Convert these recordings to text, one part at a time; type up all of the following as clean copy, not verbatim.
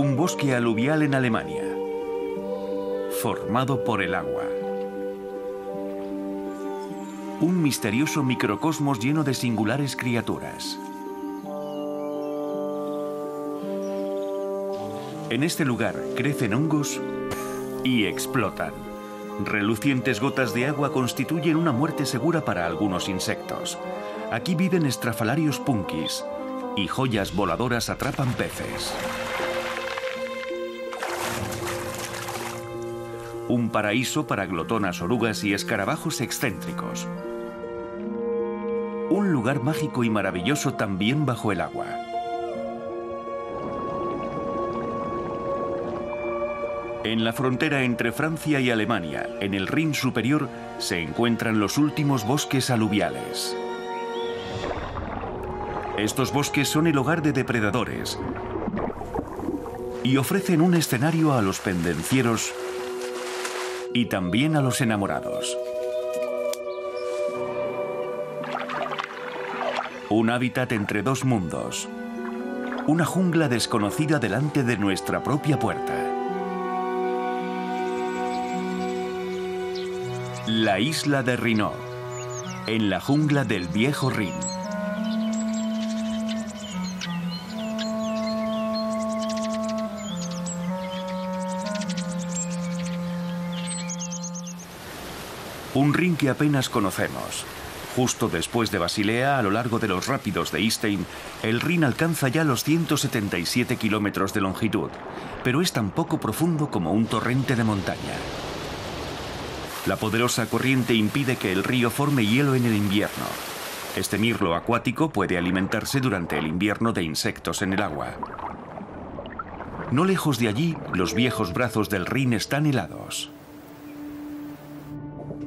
Un bosque aluvial en Alemania, formado por el agua. Un misterioso microcosmos lleno de singulares criaturas. En este lugar crecen hongos y explotan. Relucientes gotas de agua constituyen una muerte segura para algunos insectos. Aquí viven estrafalarios punkis y joyas voladoras atrapan peces. Un paraíso para glotonas, orugas y escarabajos excéntricos. Un lugar mágico y maravilloso también bajo el agua. En la frontera entre Francia y Alemania, en el Rin superior, se encuentran los últimos bosques aluviales. Estos bosques son el hogar de depredadores y ofrecen un escenario a los pendencieros y también a los enamorados. Un hábitat entre dos mundos. Una jungla desconocida delante de nuestra propia puerta. La isla de Rhinoy, en la jungla del viejo Rin. Un Rin que apenas conocemos. Justo después de Basilea, a lo largo de los rápidos de Istein, el Rin alcanza ya los 177 kilómetros de longitud, pero es tan poco profundo como un torrente de montaña. La poderosa corriente impide que el río forme hielo en el invierno. Este mirlo acuático puede alimentarse durante el invierno de insectos en el agua. No lejos de allí, los viejos brazos del Rin están helados.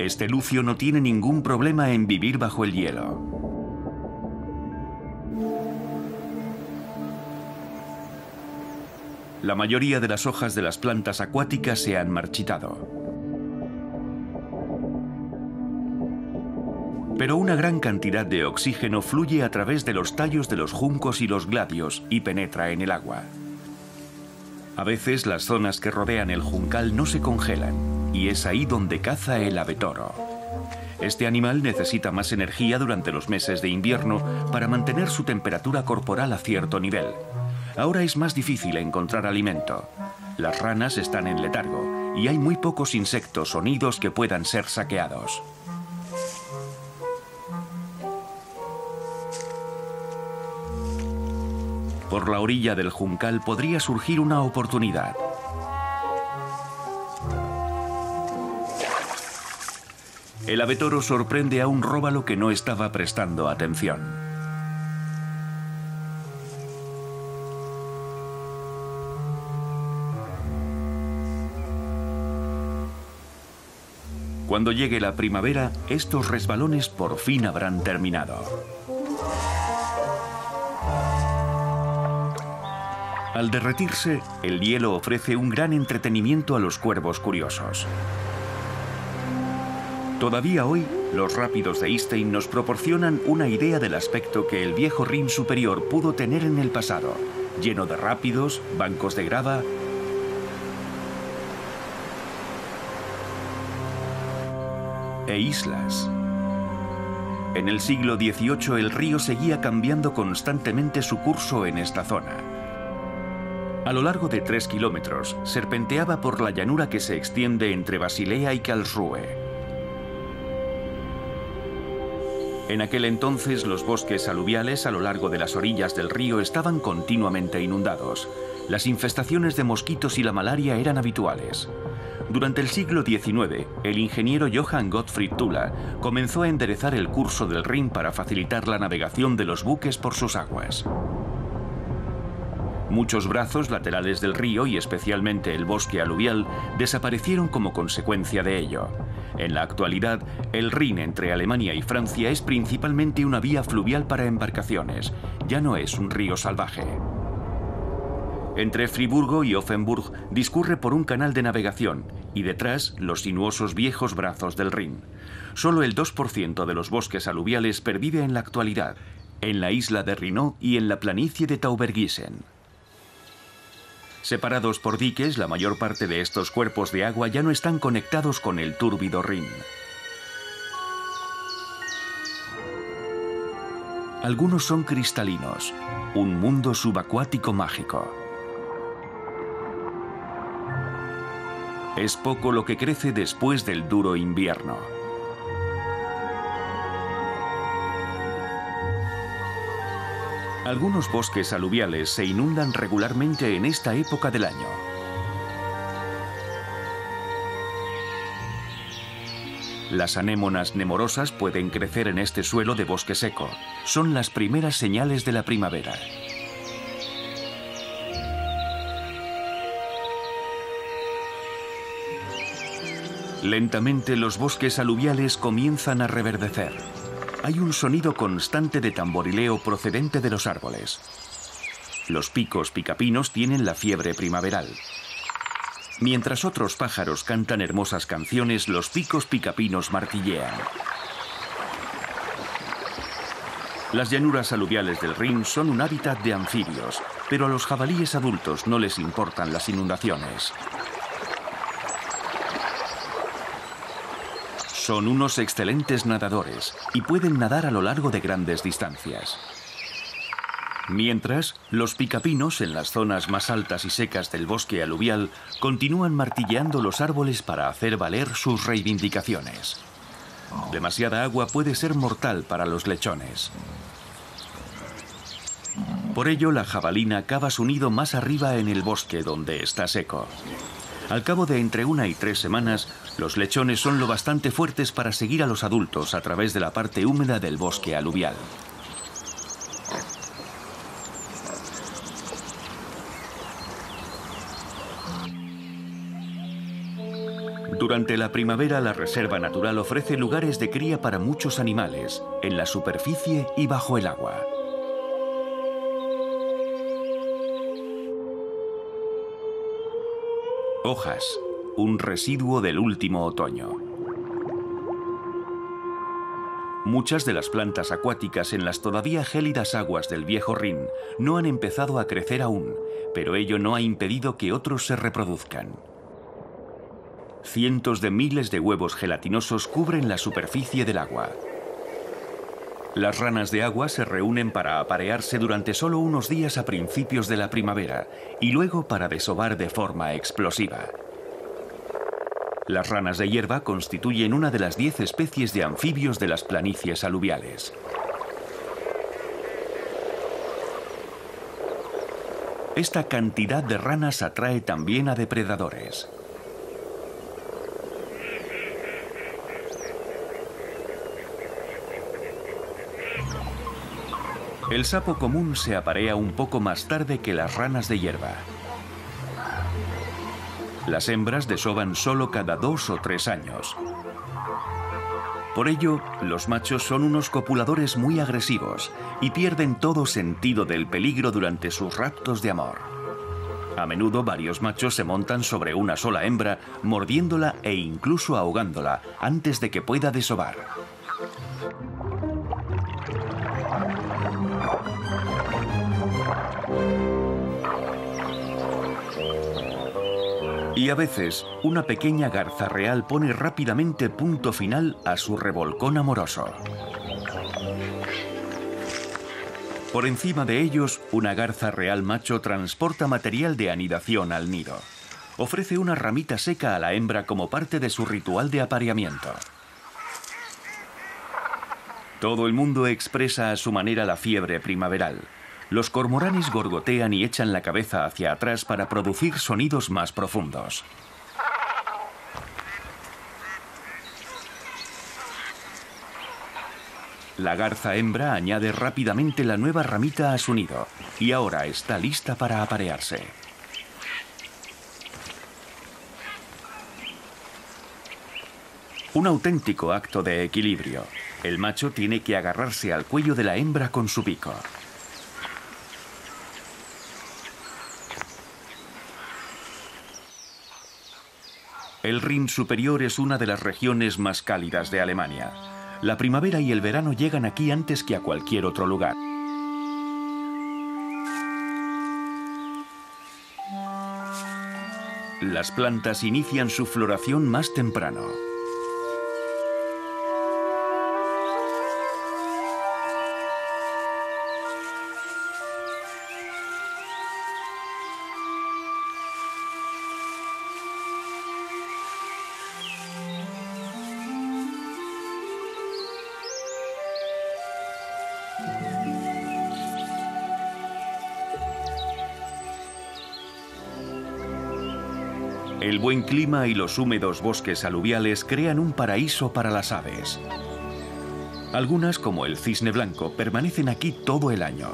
Este lucio no tiene ningún problema en vivir bajo el hielo. La mayoría de las hojas de las plantas acuáticas se han marchitado. Pero una gran cantidad de oxígeno fluye a través de los tallos de los juncos y los gladios y penetra en el agua. A veces las zonas que rodean el juncal no se congelan, y es ahí donde caza el abetoro. Este animal necesita más energía durante los meses de invierno para mantener su temperatura corporal a cierto nivel. Ahora es más difícil encontrar alimento. Las ranas están en letargo, y hay muy pocos insectos o nidos que puedan ser saqueados. Por la orilla del juncal podría surgir una oportunidad. El abetoro sorprende a un róbalo que no estaba prestando atención. Cuando llegue la primavera, estos resbalones por fin habrán terminado. Al derretirse, el hielo ofrece un gran entretenimiento a los cuervos curiosos. Todavía hoy, los rápidos de Istein nos proporcionan una idea del aspecto que el viejo Rin superior pudo tener en el pasado, lleno de rápidos, bancos de grava e islas. En el siglo XVIII el río seguía cambiando constantemente su curso en esta zona. A lo largo de 3 kilómetros, serpenteaba por la llanura que se extiende entre Basilea y Karlsruhe. En aquel entonces los bosques aluviales a lo largo de las orillas del río estaban continuamente inundados. Las infestaciones de mosquitos y la malaria eran habituales. Durante el siglo XIX, el ingeniero Johann Gottfried Tula comenzó a enderezar el curso del Rin para facilitar la navegación de los buques por sus aguas. Muchos brazos laterales del río, y especialmente el bosque aluvial, desaparecieron como consecuencia de ello. En la actualidad, el Rin entre Alemania y Francia es principalmente una vía fluvial para embarcaciones, ya no es un río salvaje. Entre Friburgo y Offenburg discurre por un canal de navegación, y detrás los sinuosos viejos brazos del Rin. Solo el 2% de los bosques aluviales pervive en la actualidad, en la isla de Rhinoy y en la planicie de Taubergießen. Separados por diques, la mayor parte de estos cuerpos de agua ya no están conectados con el túrbido Rin. Algunos son cristalinos, un mundo subacuático mágico. Es poco lo que crece después del duro invierno. Algunos bosques aluviales se inundan regularmente en esta época del año. Las anémonas nemorosas pueden crecer en este suelo de bosque seco. Son las primeras señales de la primavera. Lentamente los bosques aluviales comienzan a reverdecer. Hay un sonido constante de tamborileo procedente de los árboles. Los picos picapinos tienen la fiebre primaveral. Mientras otros pájaros cantan hermosas canciones, los picos picapinos martillean. Las llanuras aluviales del Rin son un hábitat de anfibios, pero a los jabalíes adultos no les importan las inundaciones. Son unos excelentes nadadores y pueden nadar a lo largo de grandes distancias. Mientras, los picapinos en las zonas más altas y secas del bosque aluvial continúan martilleando los árboles para hacer valer sus reivindicaciones. Demasiada agua puede ser mortal para los lechones. Por ello, la jabalina cava su nido más arriba en el bosque donde está seco. Al cabo de entre 1 y 3 semanas, los lechones son lo bastante fuertes para seguir a los adultos a través de la parte húmeda del bosque aluvial. Durante la primavera, la reserva natural ofrece lugares de cría para muchos animales, en la superficie y bajo el agua. Hojas, un residuo del último otoño. Muchas de las plantas acuáticas en las todavía gélidas aguas del viejo Rin no han empezado a crecer aún, pero ello no ha impedido que otros se reproduzcan. Cientos de miles de huevos gelatinosos cubren la superficie del agua. Las ranas de agua se reúnen para aparearse durante solo unos días a principios de la primavera y luego para desovar de forma explosiva. Las ranas de hierba constituyen una de las 10 especies de anfibios de las planicies aluviales. Esta cantidad de ranas atrae también a depredadores. El sapo común se aparea un poco más tarde que las ranas de hierba. Las hembras desovan solo cada 2 o 3 años. Por ello, los machos son unos copuladores muy agresivos y pierden todo sentido del peligro durante sus raptos de amor. A menudo varios machos se montan sobre una sola hembra, mordiéndola e incluso ahogándola antes de que pueda desovar. Y a veces, una pequeña garza real pone rápidamente punto final a su revolcón amoroso. Por encima de ellos, una garza real macho transporta material de anidación al nido. Ofrece una ramita seca a la hembra como parte de su ritual de apareamiento. Todo el mundo expresa a su manera la fiebre primaveral. Los cormoranes gorgotean y echan la cabeza hacia atrás para producir sonidos más profundos. La garza hembra añade rápidamente la nueva ramita a su nido y ahora está lista para aparearse. Un auténtico acto de equilibrio. El macho tiene que agarrarse al cuello de la hembra con su pico. El Rin superior es una de las regiones más cálidas de Alemania. La primavera y el verano llegan aquí antes que a cualquier otro lugar. Las plantas inician su floración más temprano. El buen clima y los húmedos bosques aluviales crean un paraíso para las aves. Algunas, como el cisne blanco, permanecen aquí todo el año.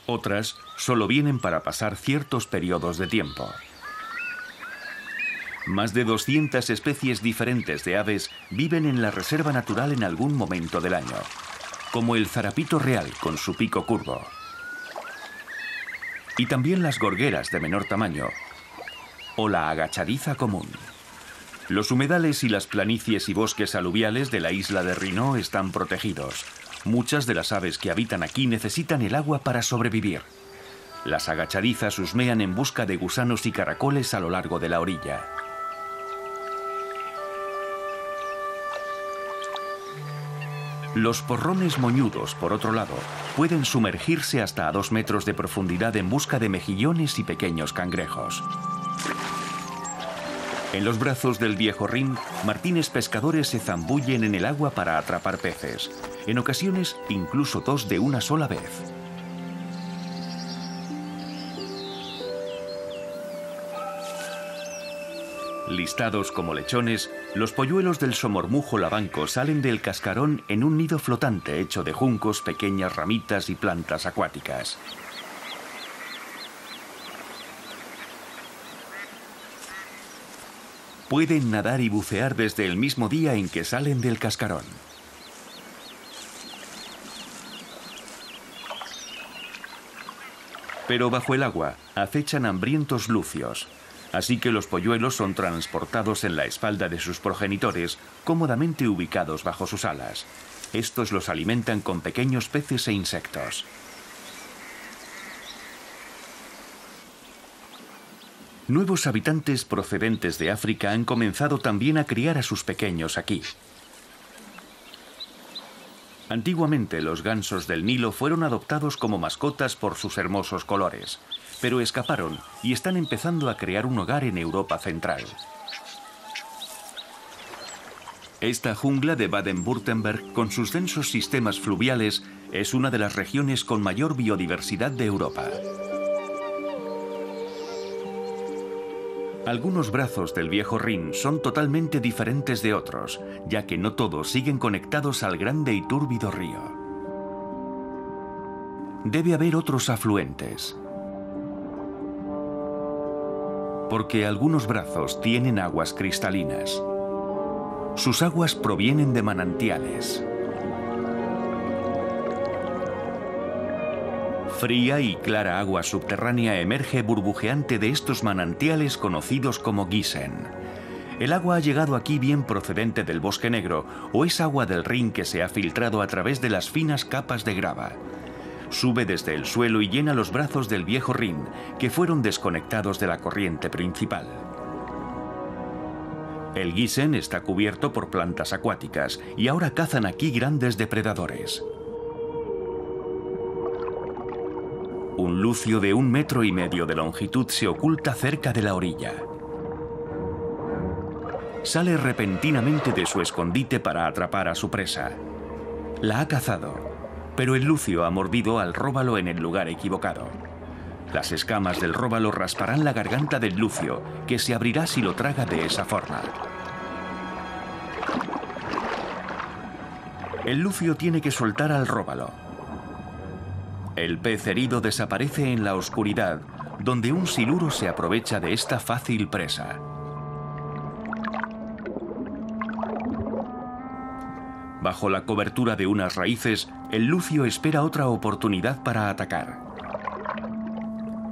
Otras solo vienen para pasar ciertos periodos de tiempo. Más de 200 especies diferentes de aves viven en la reserva natural en algún momento del año, como el zarapito real con su pico curvo. Y también las gorgueras de menor tamaño o la agachadiza común. Los humedales y las planicies y bosques aluviales de la isla de Rhinau están protegidos. Muchas de las aves que habitan aquí necesitan el agua para sobrevivir. Las agachadizas husmean en busca de gusanos y caracoles a lo largo de la orilla. Los porrones moñudos, por otro lado, pueden sumergirse hasta a 2 metros de profundidad en busca de mejillones y pequeños cangrejos. En los brazos del viejo Rin, martines pescadores se zambullen en el agua para atrapar peces, en ocasiones incluso 2 de una sola vez. Listados como lechones, los polluelos del somormujo lavanco salen del cascarón en un nido flotante hecho de juncos, pequeñas ramitas y plantas acuáticas. Pueden nadar y bucear desde el mismo día en que salen del cascarón. Pero bajo el agua acechan hambrientos lucios. Así que los polluelos son transportados en la espalda de sus progenitores, cómodamente ubicados bajo sus alas. Estos los alimentan con pequeños peces e insectos. Nuevos habitantes procedentes de África han comenzado también a criar a sus pequeños aquí. Antiguamente los gansos del Nilo fueron adoptados como mascotas por sus hermosos colores, pero escaparon y están empezando a crear un hogar en Europa Central. Esta jungla de Baden-Württemberg, con sus densos sistemas fluviales, es una de las regiones con mayor biodiversidad de Europa. Algunos brazos del viejo Rin son totalmente diferentes de otros, ya que no todos siguen conectados al grande y túrbido río. Debe haber otros afluentes, porque algunos brazos tienen aguas cristalinas. Sus aguas provienen de manantiales. Fría y clara agua subterránea emerge burbujeante de estos manantiales conocidos como Gießen. El agua ha llegado aquí bien procedente del Bosque Negro o es agua del Rin que se ha filtrado a través de las finas capas de grava. Sube desde el suelo y llena los brazos del viejo Rin, que fueron desconectados de la corriente principal. El Gießen está cubierto por plantas acuáticas y ahora cazan aquí grandes depredadores. Un lucio de 1,5 metros de longitud se oculta cerca de la orilla. Sale repentinamente de su escondite para atrapar a su presa. La ha cazado, pero el lucio ha mordido al róbalo en el lugar equivocado. Las escamas del róbalo rasparán la garganta del lucio, que se abrirá si lo traga de esa forma. El lucio tiene que soltar al róbalo. El pez herido desaparece en la oscuridad, donde un siluro se aprovecha de esta fácil presa. Bajo la cobertura de unas raíces, el lucio espera otra oportunidad para atacar.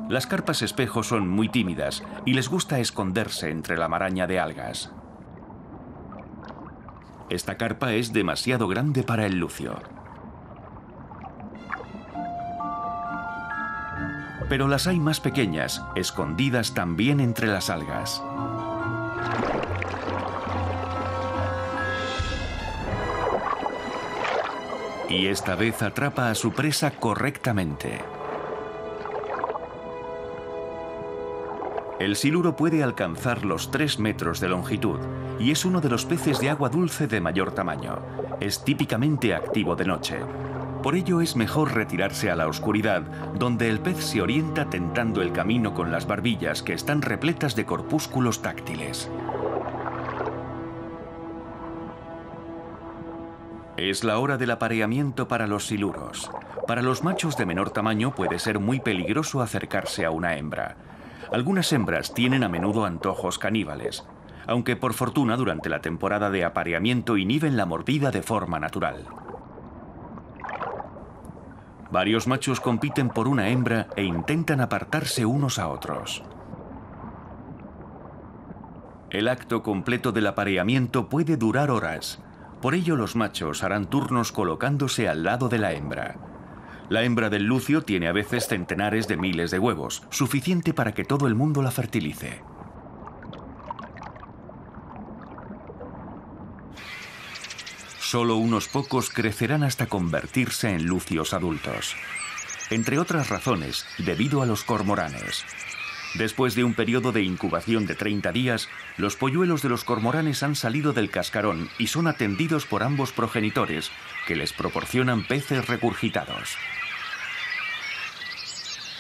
Las carpas espejo son muy tímidas y les gusta esconderse entre la maraña de algas. Esta carpa es demasiado grande para el lucio. Pero las hay más pequeñas, escondidas también entre las algas. Y esta vez atrapa a su presa correctamente. El siluro puede alcanzar los 3 metros de longitud y es uno de los peces de agua dulce de mayor tamaño. Es típicamente activo de noche. Por ello es mejor retirarse a la oscuridad, donde el pez se orienta tentando el camino con las barbillas que están repletas de corpúsculos táctiles. Es la hora del apareamiento para los siluros. Para los machos de menor tamaño puede ser muy peligroso acercarse a una hembra. Algunas hembras tienen a menudo antojos caníbales, aunque por fortuna durante la temporada de apareamiento inhiben la mordida de forma natural. Varios machos compiten por una hembra e intentan apartarse unos a otros. El acto completo del apareamiento puede durar horas. Por ello los machos harán turnos colocándose al lado de la hembra. La hembra del lucio tiene a veces centenares de miles de huevos, suficiente para que todo el mundo la fertilice. Solo unos pocos crecerán hasta convertirse en lucios adultos. Entre otras razones, debido a los cormoranes. Después de un periodo de incubación de 30 días, los polluelos de los cormoranes han salido del cascarón y son atendidos por ambos progenitores, que les proporcionan peces regurgitados.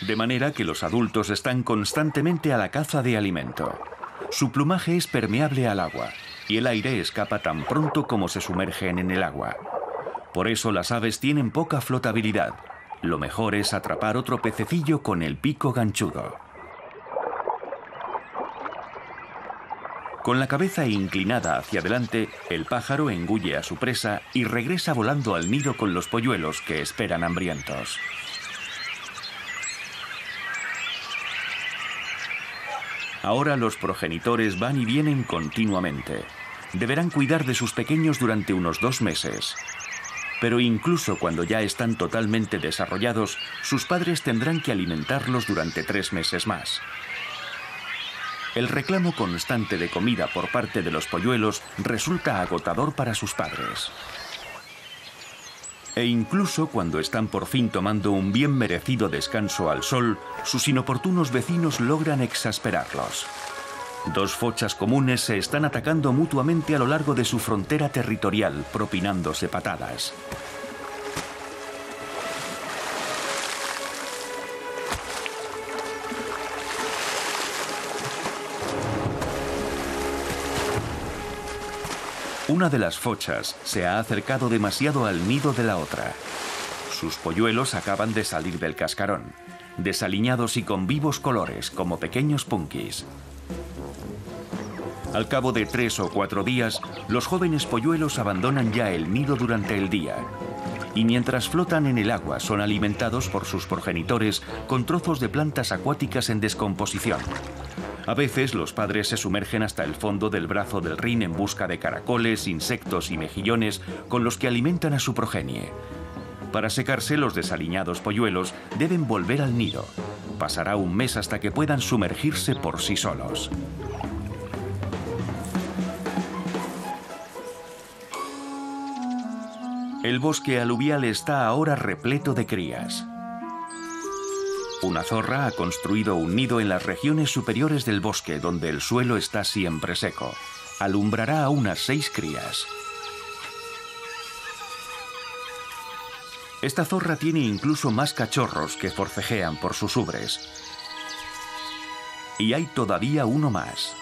De manera que los adultos están constantemente a la caza de alimento. Su plumaje es permeable al agua y el aire escapa tan pronto como se sumergen en el agua. Por eso las aves tienen poca flotabilidad. Lo mejor es atrapar otro pececillo con el pico ganchudo. Con la cabeza inclinada hacia adelante, el pájaro engulle a su presa y regresa volando al nido con los polluelos que esperan hambrientos. Ahora los progenitores van y vienen continuamente. Deberán cuidar de sus pequeños durante unos 2 meses. Pero incluso cuando ya están totalmente desarrollados, sus padres tendrán que alimentarlos durante 3 meses más. El reclamo constante de comida por parte de los polluelos resulta agotador para sus padres. E incluso cuando están por fin tomando un bien merecido descanso al sol, sus inoportunos vecinos logran exasperarlos. 2 fochas comunes se están atacando mutuamente a lo largo de su frontera territorial, propinándose patadas. Una de las fochas se ha acercado demasiado al nido de la otra. Sus polluelos acaban de salir del cascarón, desaliñados y con vivos colores, como pequeños punkis. Al cabo de 3 o 4 días, los jóvenes polluelos abandonan ya el nido durante el día. Y mientras flotan en el agua, son alimentados por sus progenitores con trozos de plantas acuáticas en descomposición. A veces los padres se sumergen hasta el fondo del brazo del Rin en busca de caracoles, insectos y mejillones con los que alimentan a su progenie. Para secarse, los desaliñados polluelos deben volver al nido. Pasará un mes hasta que puedan sumergirse por sí solos. El bosque aluvial está ahora repleto de crías. Una zorra ha construido un nido en las regiones superiores del bosque, donde el suelo está siempre seco. Alumbrará a unas 6 crías. Esta zorra tiene incluso más cachorros que forcejean por sus ubres. Y hay todavía uno más.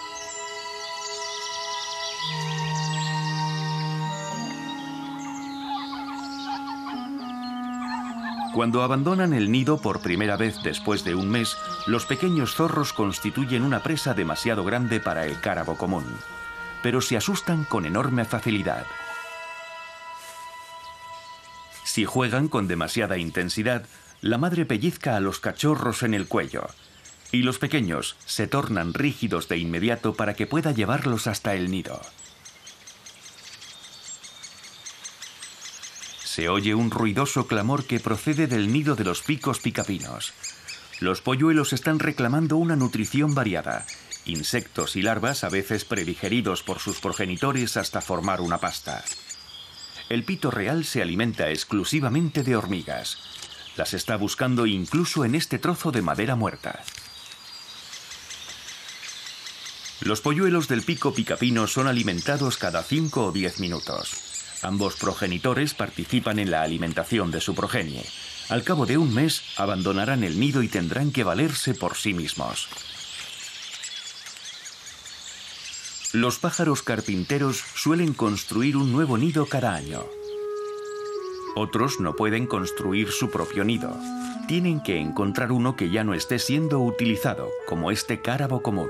Cuando abandonan el nido por primera vez después de un mes, los pequeños zorros constituyen una presa demasiado grande para el cárabo común, pero se asustan con enorme facilidad. Si juegan con demasiada intensidad, la madre pellizca a los cachorros en el cuello, y los pequeños se tornan rígidos de inmediato para que pueda llevarlos hasta el nido. Se oye un ruidoso clamor que procede del nido de los picos picapinos. Los polluelos están reclamando una nutrición variada. Insectos y larvas a veces predigeridos por sus progenitores hasta formar una pasta. El pito real se alimenta exclusivamente de hormigas. Las está buscando incluso en este trozo de madera muerta. Los polluelos del pico picapino son alimentados cada 5 o 10 minutos. Ambos progenitores participan en la alimentación de su progenie. Al cabo de un mes abandonarán el nido y tendrán que valerse por sí mismos. Los pájaros carpinteros suelen construir un nuevo nido cada año. Otros no pueden construir su propio nido. Tienen que encontrar uno que ya no esté siendo utilizado, como este cárabo común.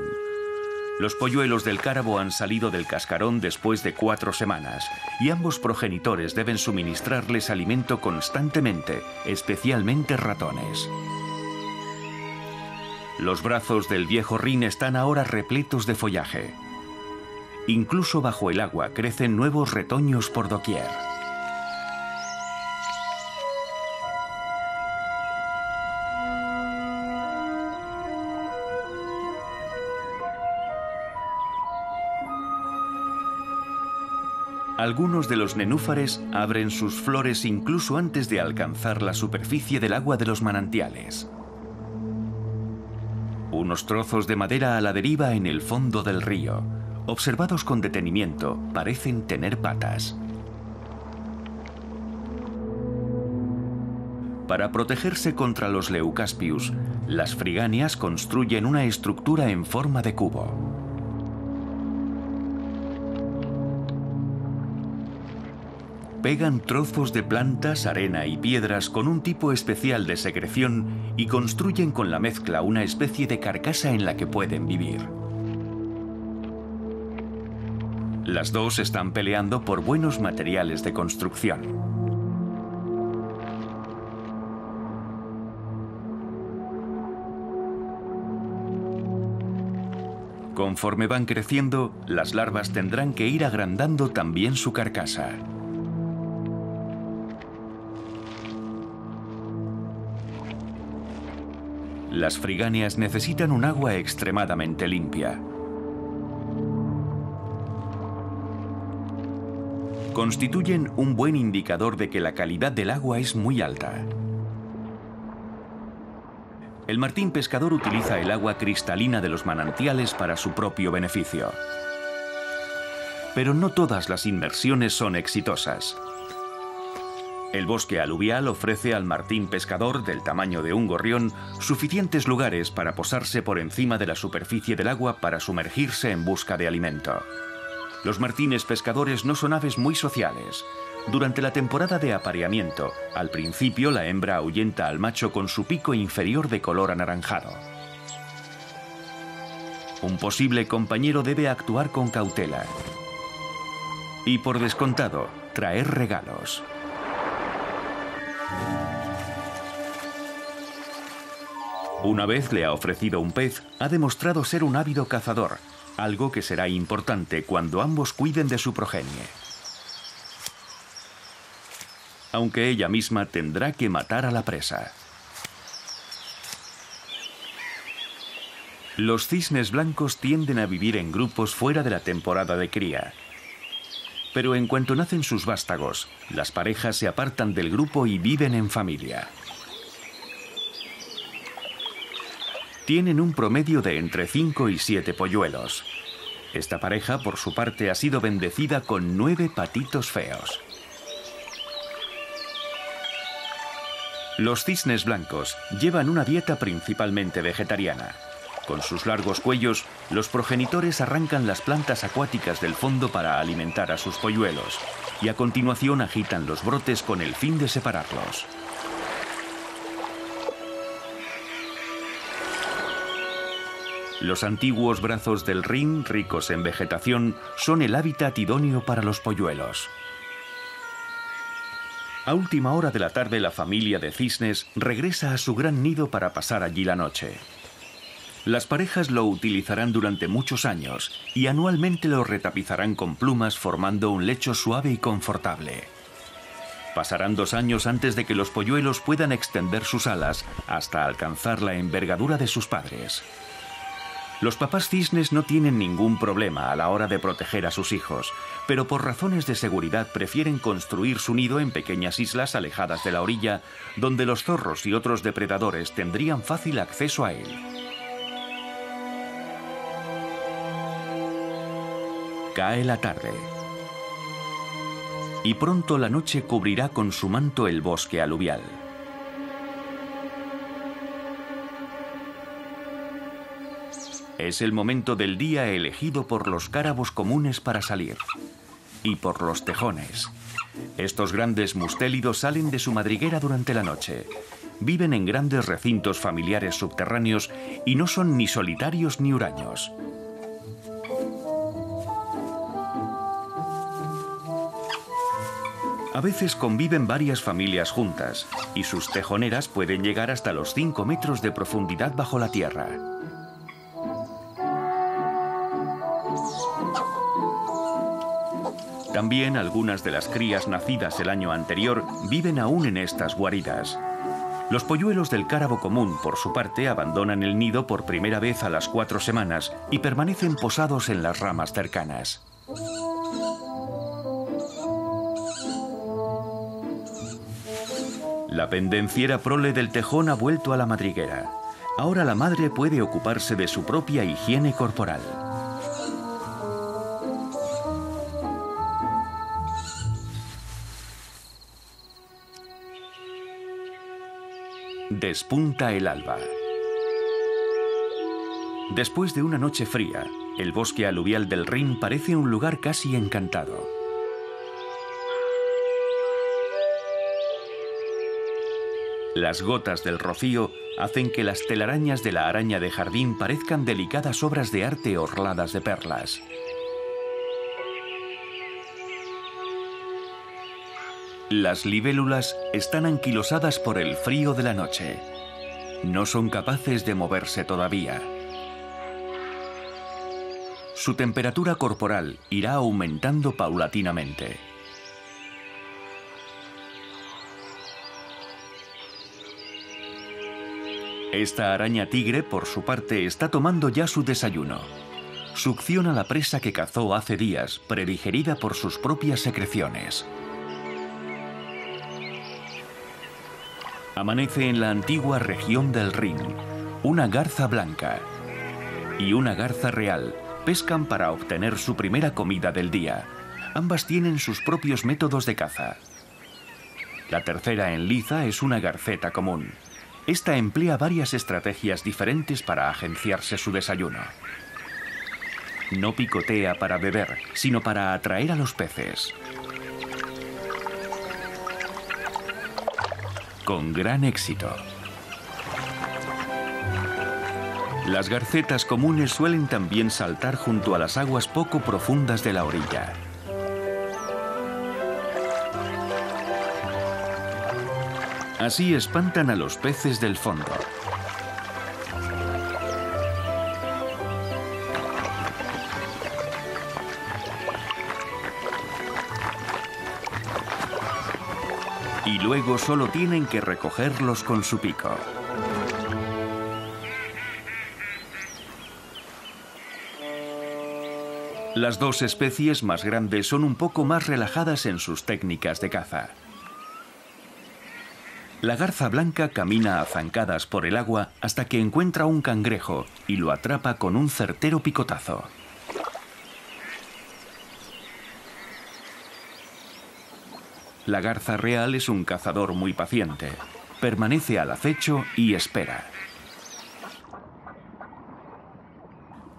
Los polluelos del cárabo han salido del cascarón después de 4 semanas y ambos progenitores deben suministrarles alimento constantemente, especialmente ratones. Los brazos del viejo rin están ahora repletos de follaje. Incluso bajo el agua crecen nuevos retoños por doquier. Algunos de los nenúfares abren sus flores incluso antes de alcanzar la superficie del agua de los manantiales. Unos trozos de madera a la deriva en el fondo del río, observados con detenimiento, parecen tener patas. Para protegerse contra los Leucaspius, las friganias construyen una estructura en forma de cubo. Pegan trozos de plantas, arena y piedras con un tipo especial de secreción y construyen con la mezcla una especie de carcasa en la que pueden vivir. Las dos están peleando por buenos materiales de construcción. Conforme van creciendo, las larvas tendrán que ir agrandando también su carcasa. Las friganias necesitan un agua extremadamente limpia. Constituyen un buen indicador de que la calidad del agua es muy alta. El martín pescador utiliza el agua cristalina de los manantiales para su propio beneficio. Pero no todas las inversiones son exitosas. El bosque aluvial ofrece al martín pescador, del tamaño de un gorrión, suficientes lugares para posarse por encima de la superficie del agua para sumergirse en busca de alimento. Los martines pescadores no son aves muy sociales. Durante la temporada de apareamiento, al principio la hembra ahuyenta al macho con su pico inferior de color anaranjado. Un posible compañero debe actuar con cautela. Y por descontado, traer regalos. Una vez le ha ofrecido un pez, ha demostrado ser un ávido cazador, algo que será importante cuando ambos cuiden de su progenie. Aunque ella misma tendrá que matar a la presa. Los cisnes blancos tienden a vivir en grupos fuera de la temporada de cría. Pero en cuanto nacen sus vástagos, las parejas se apartan del grupo y viven en familia. Tienen un promedio de entre 5 y 7 polluelos. Esta pareja, por su parte, ha sido bendecida con 9 patitos feos. Los cisnes blancos llevan una dieta principalmente vegetariana. Con sus largos cuellos, los progenitores arrancan las plantas acuáticas del fondo para alimentar a sus polluelos y a continuación agitan los brotes con el fin de separarlos. Los antiguos brazos del rin, ricos en vegetación, son el hábitat idóneo para los polluelos. A última hora de la tarde, la familia de cisnes regresa a su gran nido para pasar allí la noche. Las parejas lo utilizarán durante muchos años y anualmente lo retapizarán con plumas formando un lecho suave y confortable. Pasarán 2 años antes de que los polluelos puedan extender sus alas hasta alcanzar la envergadura de sus padres. Los papás cisnes no tienen ningún problema a la hora de proteger a sus hijos, pero por razones de seguridad prefieren construir su nido en pequeñas islas alejadas de la orilla, donde los zorros y otros depredadores tendrían fácil acceso a él. Cae la tarde. Y pronto la noche cubrirá con su manto el bosque aluvial. Es el momento del día elegido por los cárabos comunes para salir. Y por los tejones. Estos grandes mustélidos salen de su madriguera durante la noche. Viven en grandes recintos familiares subterráneos y no son ni solitarios ni huraños. A veces conviven varias familias juntas y sus tejoneras pueden llegar hasta los 5 metros de profundidad bajo la tierra. También algunas de las crías nacidas el año anterior viven aún en estas guaridas. Los polluelos del cárabo común, por su parte, abandonan el nido por primera vez a las 4 semanas y permanecen posados en las ramas cercanas. La pendenciera prole del tejón ha vuelto a la madriguera. Ahora la madre puede ocuparse de su propia higiene corporal. Despunta el alba. Después de una noche fría, el bosque aluvial del Rin parece un lugar casi encantado. Las gotas del rocío hacen que las telarañas de la araña de jardín parezcan delicadas obras de arte orladas de perlas. Las libélulas están anquilosadas por el frío de la noche. No son capaces de moverse todavía. Su temperatura corporal irá aumentando paulatinamente. Esta araña tigre, por su parte, está tomando ya su desayuno. Succiona la presa que cazó hace días, predigerida por sus propias secreciones. Amanece en la antigua región del Rin. Una garza blanca y una garza real pescan para obtener su primera comida del día. Ambas tienen sus propios métodos de caza. La tercera en liza es una garceta común. Esta emplea varias estrategias diferentes para agenciarse su desayuno. No picotea para beber, sino para atraer a los peces. Con gran éxito. Las garcetas comunes suelen también saltar junto a las aguas poco profundas de la orilla. Así espantan a los peces del fondo. Y luego solo tienen que recogerlos con su pico. Las dos especies más grandes son un poco más relajadas en sus técnicas de caza. La garza blanca camina a zancadas por el agua hasta que encuentra un cangrejo y lo atrapa con un certero picotazo. La garza real es un cazador muy paciente. Permanece al acecho y espera.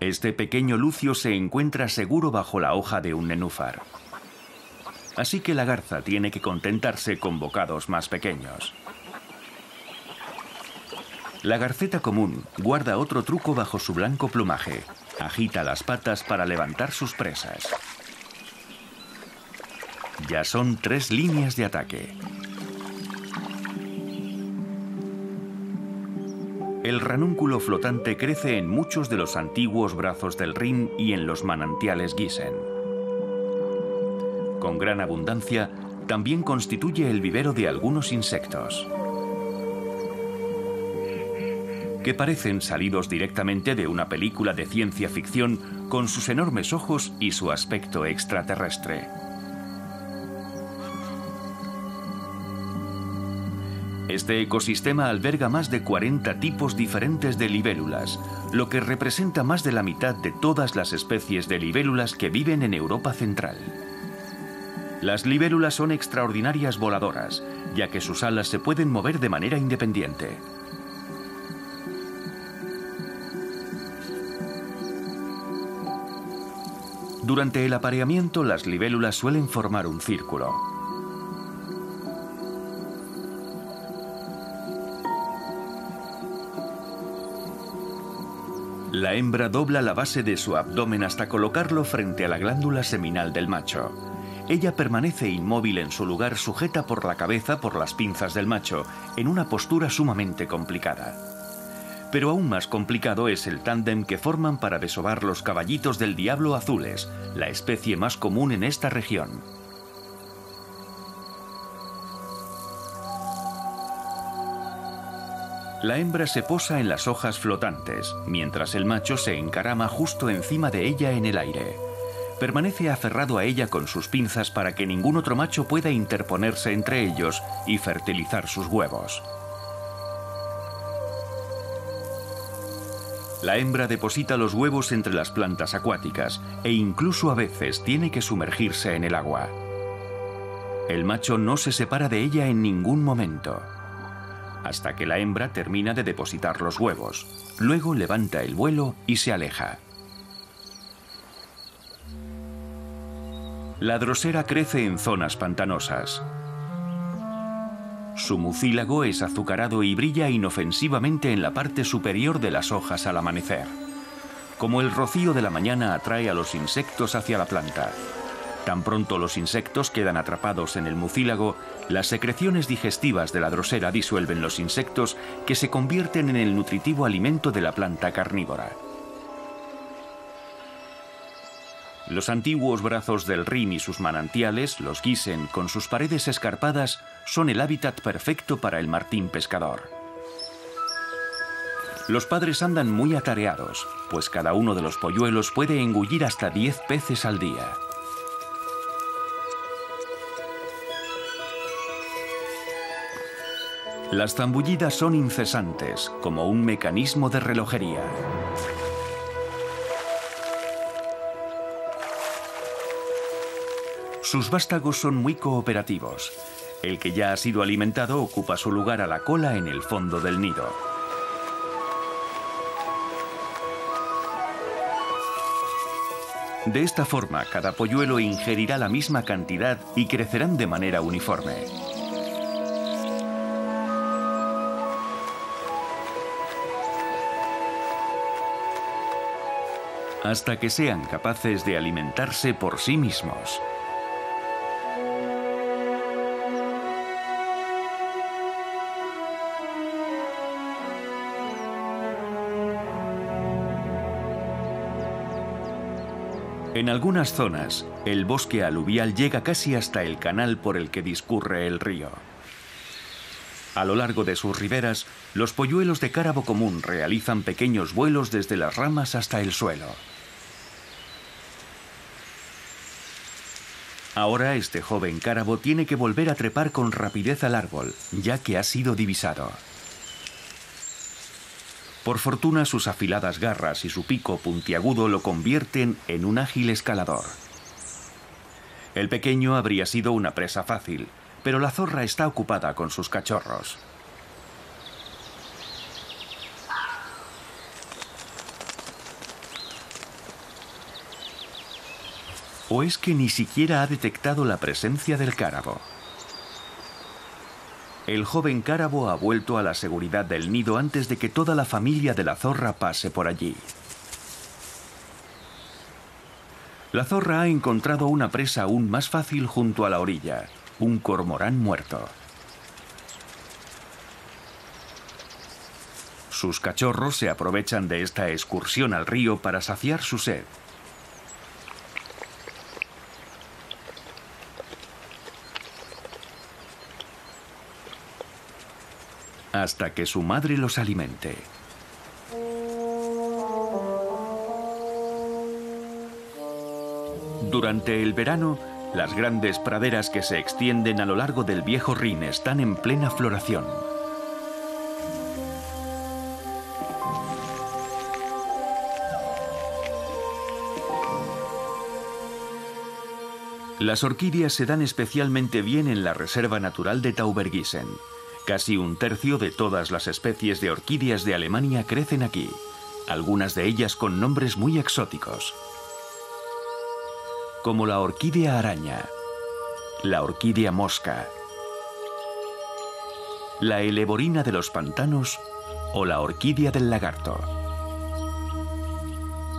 Este pequeño lucio se encuentra seguro bajo la hoja de un nenúfar. Así que la garza tiene que contentarse con bocados más pequeños. La garceta común guarda otro truco bajo su blanco plumaje. Agita las patas para levantar sus presas. Ya son 3 líneas de ataque. El ranúnculo flotante crece en muchos de los antiguos brazos del Rin y en los manantiales Gießen. Con gran abundancia, también constituye el vivero de algunos insectos, que parecen salidos directamente de una película de ciencia ficción con sus enormes ojos y su aspecto extraterrestre. Este ecosistema alberga más de 40 tipos diferentes de libélulas, lo que representa más de la mitad de todas las especies de libélulas que viven en Europa Central. Las libélulas son extraordinarias voladoras, ya que sus alas se pueden mover de manera independiente. Durante el apareamiento, las libélulas suelen formar un círculo. La hembra dobla la base de su abdomen hasta colocarlo frente a la glándula seminal del macho. Ella permanece inmóvil en su lugar, sujeta por la cabeza por las pinzas del macho, en una postura sumamente complicada. Pero aún más complicado es el tándem que forman para desovar los caballitos del diablo azules, la especie más común en esta región. La hembra se posa en las hojas flotantes, mientras el macho se encarama justo encima de ella en el aire. Permanece aferrado a ella con sus pinzas para que ningún otro macho pueda interponerse entre ellos y fertilizar sus huevos. La hembra deposita los huevos entre las plantas acuáticas e incluso a veces tiene que sumergirse en el agua. El macho no se separa de ella en ningún momento, hasta que la hembra termina de depositar los huevos. Luego levanta el vuelo y se aleja. La drosera crece en zonas pantanosas. Su mucílago es azucarado y brilla inofensivamente en la parte superior de las hojas al amanecer. Como el rocío de la mañana atrae a los insectos hacia la planta. Tan pronto los insectos quedan atrapados en el mucílago, las secreciones digestivas de la drosera disuelven los insectos, que se convierten en el nutritivo alimento de la planta carnívora. Los antiguos brazos del Rin y sus manantiales, los Gießen, con sus paredes escarpadas, son el hábitat perfecto para el martín pescador. Los padres andan muy atareados, pues cada uno de los polluelos puede engullir hasta 10 peces al día. Las zambullidas son incesantes, como un mecanismo de relojería. Sus vástagos son muy cooperativos. El que ya ha sido alimentado ocupa su lugar a la cola en el fondo del nido. De esta forma, cada polluelo ingerirá la misma cantidad y crecerán de manera uniforme. Hasta que sean capaces de alimentarse por sí mismos. En algunas zonas, el bosque aluvial llega casi hasta el canal por el que discurre el río. A lo largo de sus riberas, los polluelos de cárabo común realizan pequeños vuelos desde las ramas hasta el suelo. Ahora este joven cárabo tiene que volver a trepar con rapidez al árbol, ya que ha sido divisado. Por fortuna, sus afiladas garras y su pico puntiagudo lo convierten en un ágil escalador. El pequeño habría sido una presa fácil, pero la zorra está ocupada con sus cachorros. ¿O es que ni siquiera ha detectado la presencia del cárabo? El joven cárabo ha vuelto a la seguridad del nido antes de que toda la familia de la zorra pase por allí. La zorra ha encontrado una presa aún más fácil junto a la orilla, un cormorán muerto. Sus cachorros se aprovechan de esta excursión al río para saciar su sed. hasta que su madre los alimente. Durante el verano, las grandes praderas que se extienden a lo largo del viejo Rin están en plena floración. Las orquídeas se dan especialmente bien en la Reserva Natural de Taubergießen. Casi un tercio de todas las especies de orquídeas de Alemania crecen aquí, algunas de ellas con nombres muy exóticos, como la orquídea araña, la orquídea mosca, la eleborina de los pantanos o la orquídea del lagarto.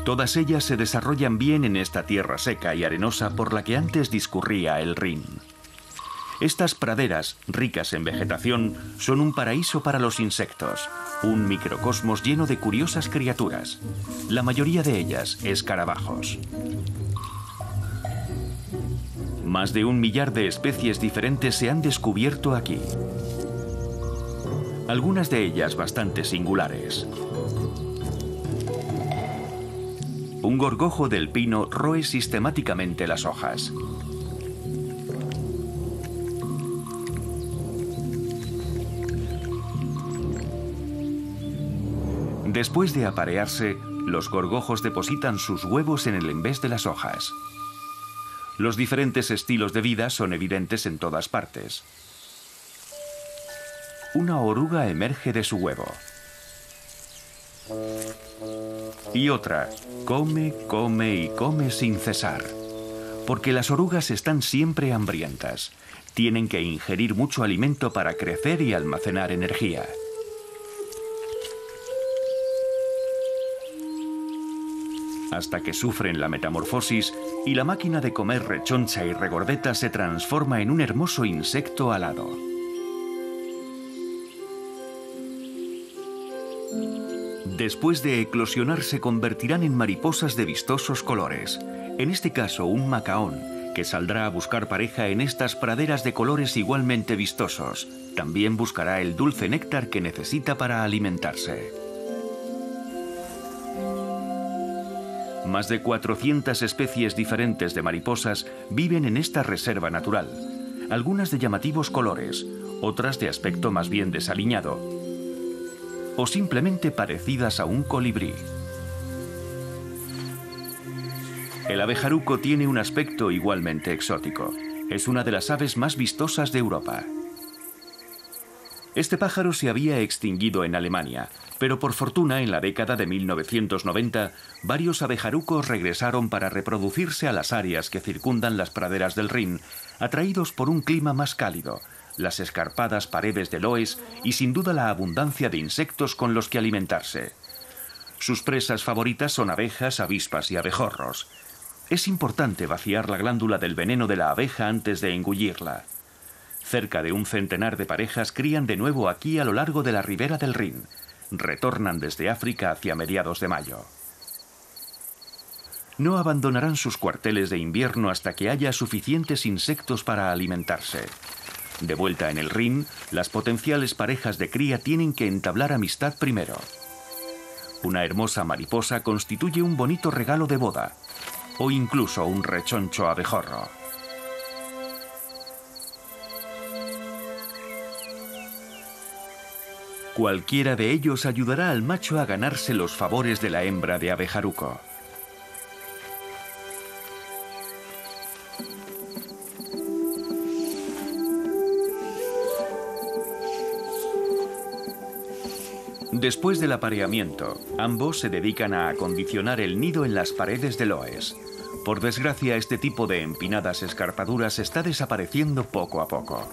Todas ellas se desarrollan bien en esta tierra seca y arenosa por la que antes discurría el Rin. Estas praderas, ricas en vegetación, son un paraíso para los insectos, un microcosmos lleno de curiosas criaturas, la mayoría de ellas escarabajos. Más de 1 millar de especies diferentes se han descubierto aquí. Algunas de ellas bastante singulares. Un gorgojo del pino roe sistemáticamente las hojas. Después de aparearse, los gorgojos depositan sus huevos en el envés de las hojas. Los diferentes estilos de vida son evidentes en todas partes. Una oruga emerge de su huevo. Y otra come, come y come sin cesar. Porque las orugas están siempre hambrientas. Tienen que ingerir mucho alimento para crecer y almacenar energía. Hasta que sufren la metamorfosis y la máquina de comer rechoncha y regordeta se transforma en un hermoso insecto alado. Después de eclosionar se convertirán en mariposas de vistosos colores, en este caso un macaón, que saldrá a buscar pareja en estas praderas de colores igualmente vistosos. También buscará el dulce néctar que necesita para alimentarse. Más de 400 especies diferentes de mariposas viven en esta reserva natural, algunas de llamativos colores, otras de aspecto más bien desaliñado, o simplemente parecidas a un colibrí. El abejaruco tiene un aspecto igualmente exótico. Es una de las aves más vistosas de Europa. Este pájaro se había extinguido en Alemania, pero por fortuna en la década de 1990 varios abejarucos regresaron para reproducirse a las áreas que circundan las praderas del Rin, atraídos por un clima más cálido, las escarpadas paredes de loes y sin duda la abundancia de insectos con los que alimentarse. Sus presas favoritas son abejas, avispas y abejorros. Es importante vaciar la glándula del veneno de la abeja antes de engullirla. Cerca de un centenar de parejas crían de nuevo aquí a lo largo de la ribera del Rin. Retornan desde África hacia mediados de mayo. No abandonarán sus cuarteles de invierno hasta que haya suficientes insectos para alimentarse. De vuelta en el Rin, las potenciales parejas de cría tienen que entablar amistad primero. Una hermosa mariposa constituye un bonito regalo de boda, o incluso un rechoncho abejorro. Cualquiera de ellos ayudará al macho a ganarse los favores de la hembra de abejaruco. Después del apareamiento, ambos se dedican a acondicionar el nido en las paredes de loes. Por desgracia, este tipo de empinadas escarpaduras está desapareciendo poco a poco.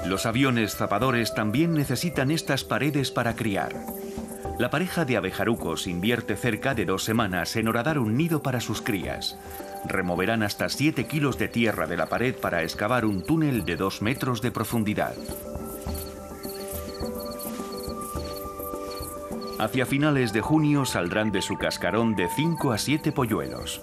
Los aviones zapadores también necesitan estas paredes para criar. La pareja de abejarucos invierte cerca de 2 semanas en horadar un nido para sus crías. Removerán hasta 7 kilos de tierra de la pared para excavar un túnel de 2 metros de profundidad. Hacia finales de junio saldrán de su cascarón de 5 a 7 polluelos.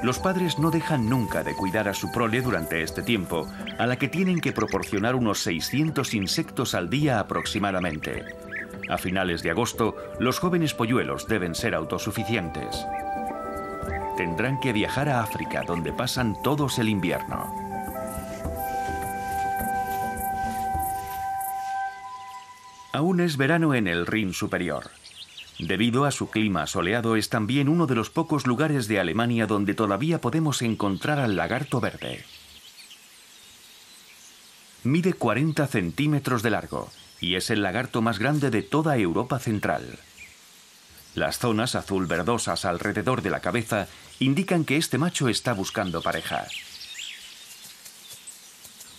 Los padres no dejan nunca de cuidar a su prole durante este tiempo, a la que tienen que proporcionar unos 600 insectos al día aproximadamente. A finales de agosto, los jóvenes polluelos deben ser autosuficientes. Tendrán que viajar a África, donde pasan todos el invierno. Aún es verano en el Rin superior. Debido a su clima soleado, es también uno de los pocos lugares de Alemania donde todavía podemos encontrar al lagarto verde. Mide 40 centímetros de largo y es el lagarto más grande de toda Europa central. Las zonas azul verdosas alrededor de la cabeza indican que este macho está buscando pareja.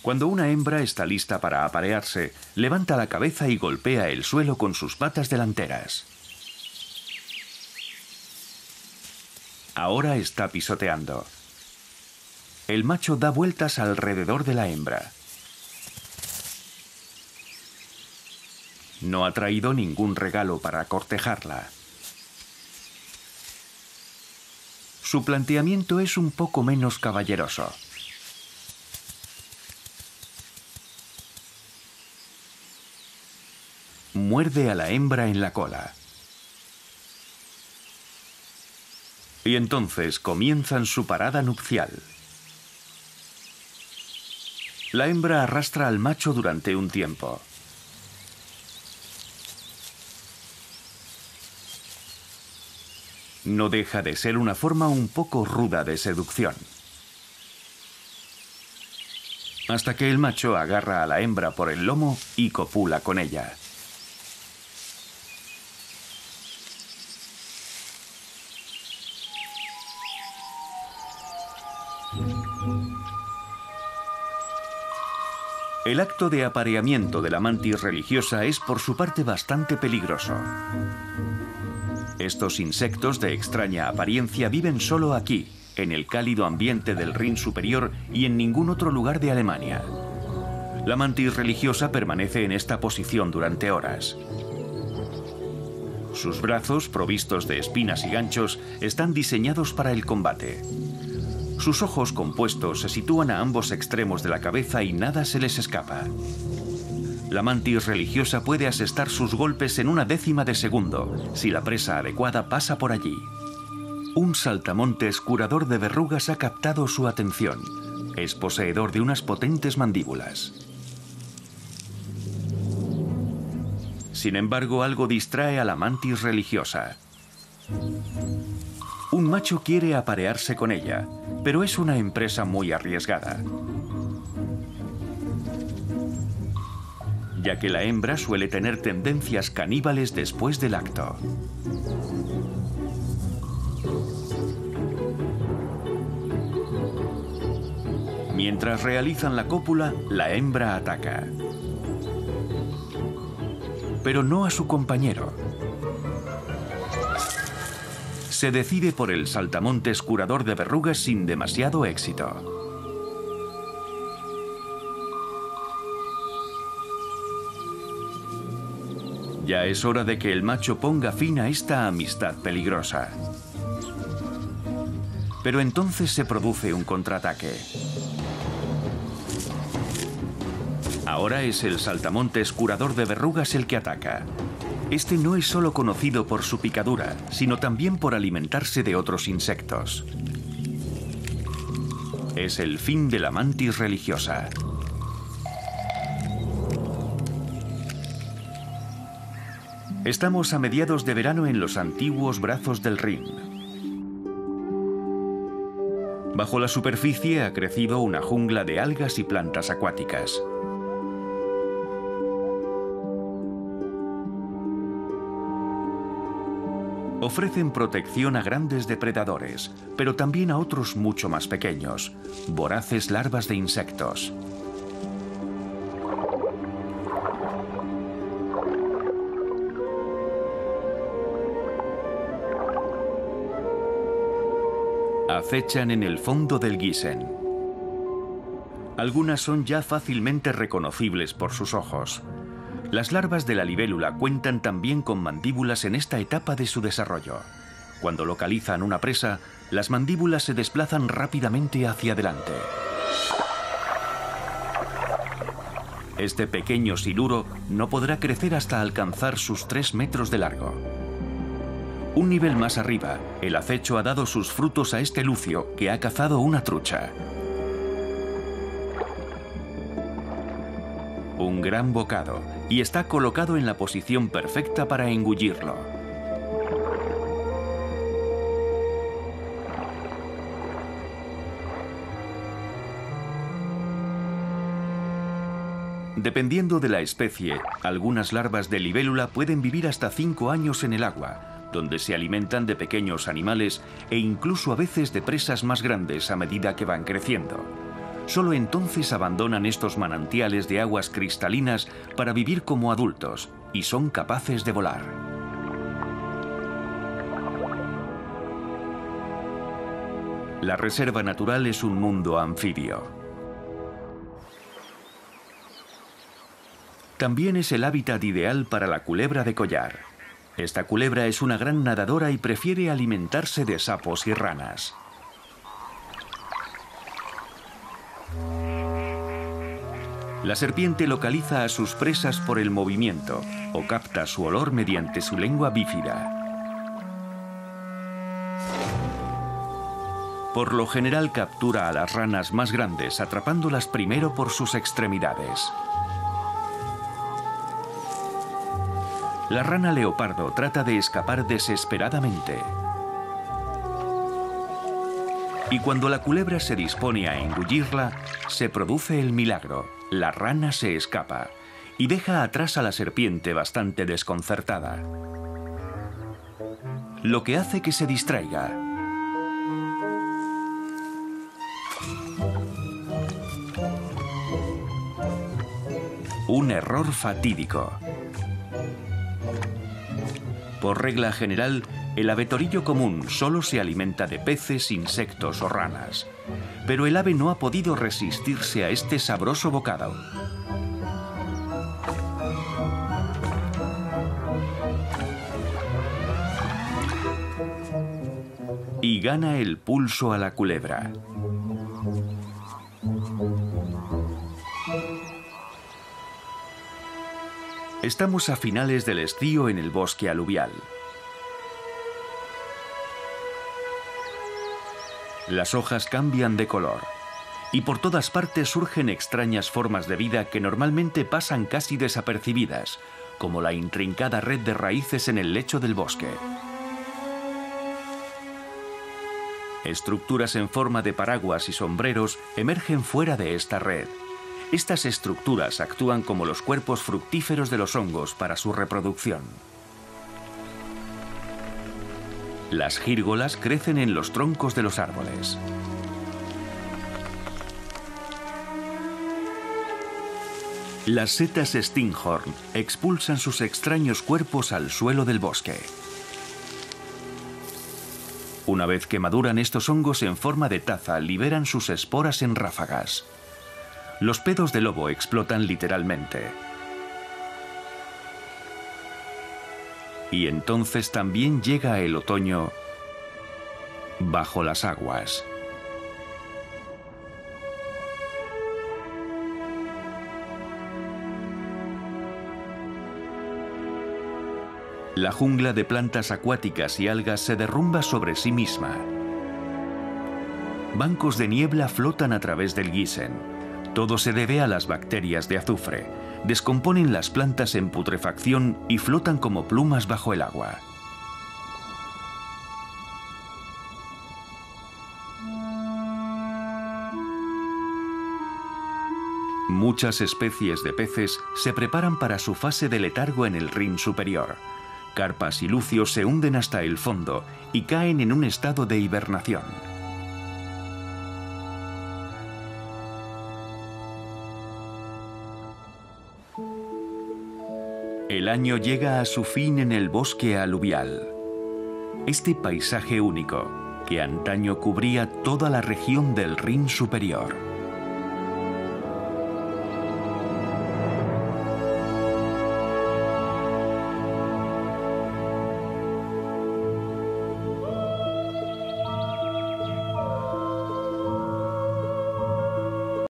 Cuando una hembra está lista para aparearse, levanta la cabeza y golpea el suelo con sus patas delanteras. Ahora está pisoteando. El macho da vueltas alrededor de la hembra. No ha traído ningún regalo para cortejarla. Su planteamiento es un poco menos caballeroso. Muerde a la hembra en la cola. Y entonces comienzan su parada nupcial. La hembra arrastra al macho durante un tiempo. No deja de ser una forma un poco ruda de seducción. Hasta que el macho agarra a la hembra por el lomo y copula con ella. El acto de apareamiento de la mantis religiosa es por su parte bastante peligroso. Estos insectos de extraña apariencia viven solo aquí, en el cálido ambiente del Rin superior y en ningún otro lugar de Alemania. La mantis religiosa permanece en esta posición durante horas. Sus brazos, provistos de espinas y ganchos, están diseñados para el combate. Sus ojos compuestos se sitúan a ambos extremos de la cabeza y nada se les escapa. La mantis religiosa puede asestar sus golpes en una décima de segundo, si la presa adecuada pasa por allí. Un saltamontes curador de verrugas ha captado su atención. Es poseedor de unas potentes mandíbulas. Sin embargo, algo distrae a la mantis religiosa. Un macho quiere aparearse con ella, pero es una empresa muy arriesgada, ya que la hembra suele tener tendencias caníbales después del acto. Mientras realizan la cópula, la hembra ataca, pero no a su compañero. Se decide por el saltamontes curador de verrugas sin demasiado éxito. Ya es hora de que el macho ponga fin a esta amistad peligrosa. Pero entonces se produce un contraataque. Ahora es el saltamontes curador de verrugas el que ataca. Este no es solo conocido por su picadura, sino también por alimentarse de otros insectos. Es el fin de la mantis religiosa. Estamos a mediados de verano en los antiguos brazos del Rin. Bajo la superficie ha crecido una jungla de algas y plantas acuáticas. Ofrecen protección a grandes depredadores, pero también a otros mucho más pequeños, voraces larvas de insectos. Acechan en el fondo del Gießen. Algunas son ya fácilmente reconocibles por sus ojos. Las larvas de la libélula cuentan también con mandíbulas en esta etapa de su desarrollo. Cuando localizan una presa, las mandíbulas se desplazan rápidamente hacia adelante. Este pequeño siluro no podrá crecer hasta alcanzar sus 3 metros de largo. Un nivel más arriba, el acecho ha dado sus frutos a este lucio que ha cazado una trucha. Un gran bocado, y está colocado en la posición perfecta para engullirlo. Dependiendo de la especie, algunas larvas de libélula pueden vivir hasta 5 años en el agua, donde se alimentan de pequeños animales e incluso a veces de presas más grandes a medida que van creciendo. Solo entonces abandonan estos manantiales de aguas cristalinas para vivir como adultos y son capaces de volar. La reserva natural es un mundo anfibio. También es el hábitat ideal para la culebra de collar. Esta culebra es una gran nadadora y prefiere alimentarse de sapos y ranas. La serpiente localiza a sus presas por el movimiento o capta su olor mediante su lengua bífida. Por lo general captura a las ranas más grandes atrapándolas primero por sus extremidades. La rana leopardo trata de escapar desesperadamente. Y cuando la culebra se dispone a engullirla, se produce el milagro. La rana se escapa y deja atrás a la serpiente bastante desconcertada, lo que hace que se distraiga. Un error fatídico. Por regla general, el abetorillo común solo se alimenta de peces, insectos o ranas. Pero el ave no ha podido resistirse a este sabroso bocado. Y gana el pulso a la culebra. Estamos a finales del estío en el bosque aluvial. Las hojas cambian de color y por todas partes surgen extrañas formas de vida que normalmente pasan casi desapercibidas, como la intrincada red de raíces en el lecho del bosque. Estructuras en forma de paraguas y sombreros emergen fuera de esta red. Estas estructuras actúan como los cuerpos fructíferos de los hongos para su reproducción. Las gírgolas crecen en los troncos de los árboles. Las setas Stinghorn expulsan sus extraños cuerpos al suelo del bosque. Una vez que maduran, estos hongos en forma de taza liberan sus esporas en ráfagas. Los pedos de lobo explotan literalmente. Y entonces también llega el otoño bajo las aguas. La jungla de plantas acuáticas y algas se derrumba sobre sí misma. Bancos de niebla flotan a través del Gießen. Todo se debe a las bacterias de azufre. Descomponen las plantas en putrefacción y flotan como plumas bajo el agua. Muchas especies de peces se preparan para su fase de letargo en el Rin superior. Carpas y lucios se hunden hasta el fondo y caen en un estado de hibernación. El año llega a su fin en el bosque aluvial. Este paisaje único, que antaño cubría toda la región del Rin superior.